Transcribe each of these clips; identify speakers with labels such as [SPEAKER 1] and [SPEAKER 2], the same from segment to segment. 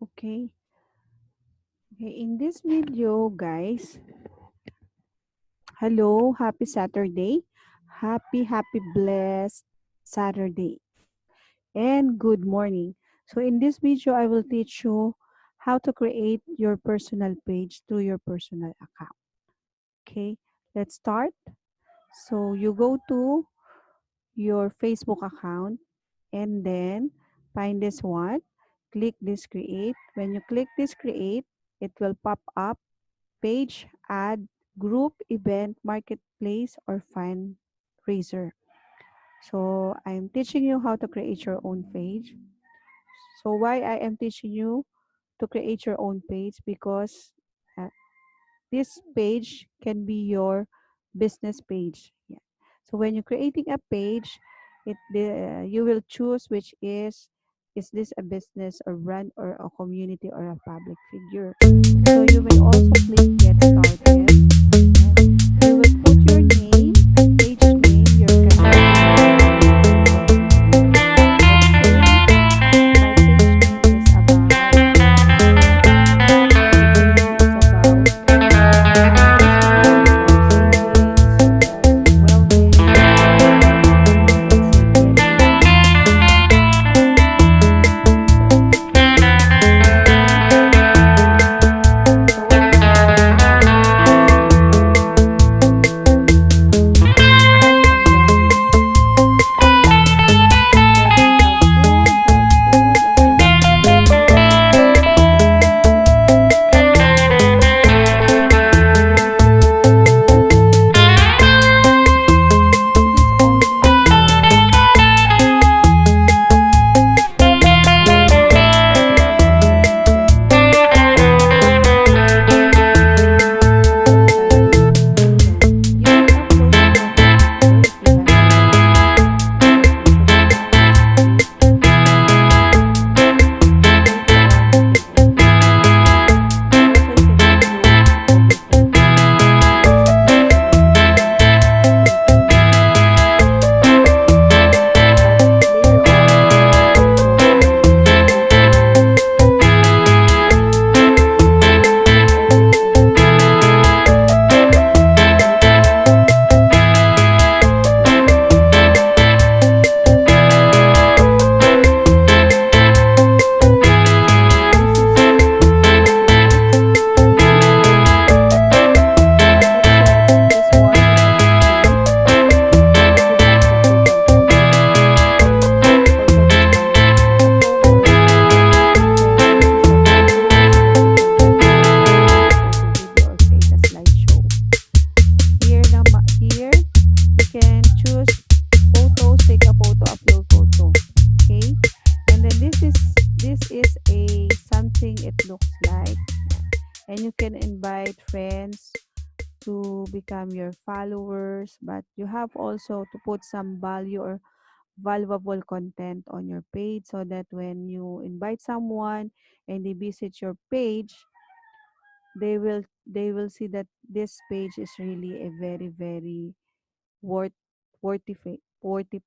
[SPEAKER 1] Okay. Okay, in this video, guys, hello, happy Saturday. Happy, blessed Saturday. And good morning. So, in this video, I will teach you how to create your personal page through your personal account. Okay, let's start. So, you go to your Facebook account and then find this one. Click this create. When you click this create, it will pop up page, ad, group, event, marketplace, or fundraiser. So I'm teaching you how to create your own page. So why I am teaching you to create your own page? Because uh, this page can be your business page. Yeah. So when you're creating a page, you will choose which is this a business or brand or a community or a public figure. So you may also click get started. You will put your name, page name, your category. Let's say my page name is about investment or savings such as wellness. Let's say so when you click health and wellness. Pwedeng health food or this only you can upload your profile picture if you have your personal account. Later on, you can edit. Also, you can upload a photo like later here you can choose photos, take a photo, upload photo. Okay, and then this is a something it looks like, and you can invite friends to become your followers, but you have also to put some value or valuable content on your page so that when you invite someone and they visit your page, they will see that this page is really a very worth worthy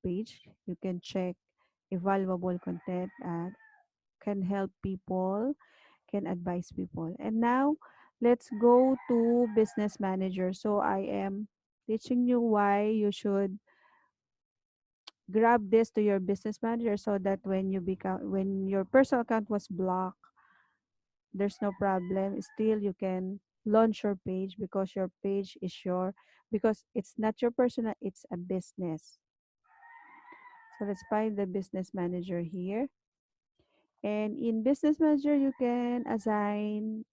[SPEAKER 1] page. You can check a valuable content can help people, can advise people. And now let's go to business manager. So I am teaching you why you should grab this to your business manager so that when your personal account was blocked, there's no problem. Still you can launch your page because your page is because it's not your personal, it's a business. So let's find the business manager here. And in business manager, you can assign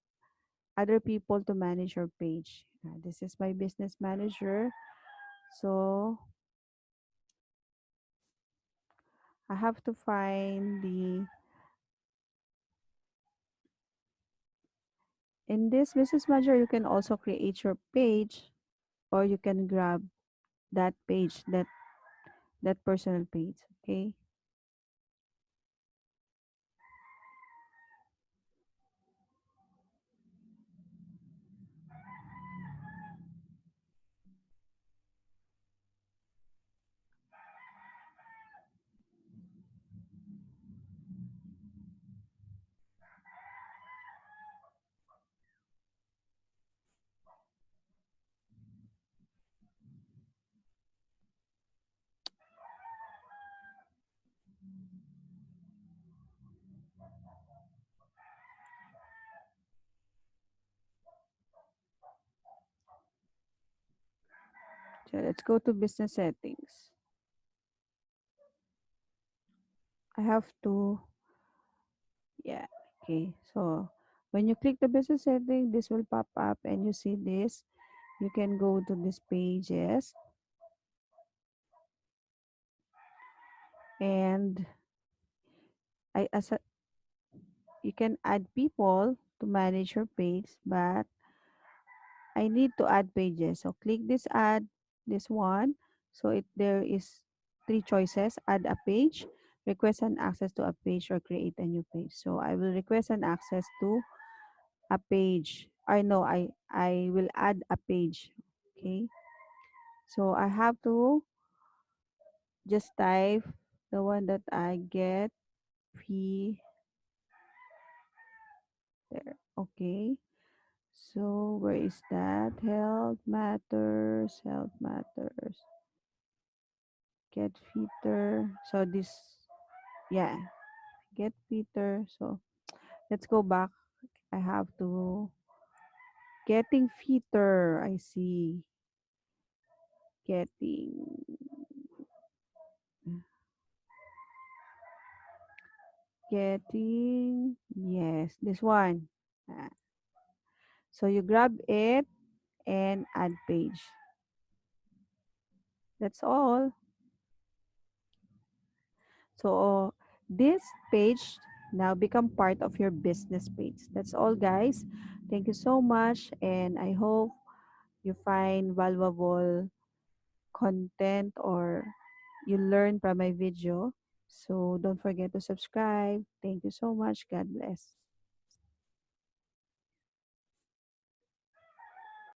[SPEAKER 1] other people to manage your page. This is my business manager. So I have to find in this business manager, you can also create your page or you can grab that page, that personal page. Okay. So let's go to business settings. I have to, yeah, okay. So when you click the business setting, this will pop up and you see this. You can go to these pages and I as a, you can add people to manage your page, but I need to add pages. So click this add, this one. So there is three choices: add a page, request an access to a page, or create a new page. So I will request an access to a page. I know I will add a page. Okay. So I have to just type the one that I get P there. Okay. So where is that? Health matters. Get fitter. So this, yeah, get fitter. So let's go back. I have to getting fitter. I see. Getting, yes, this one. Ah, so you grab it and add page. That's all. So this page now become part of your business page. That's all, guys. Thank you so much, and I hope you find valuable content or you learn from my video. So don't forget to subscribe. Thank you so much. God bless.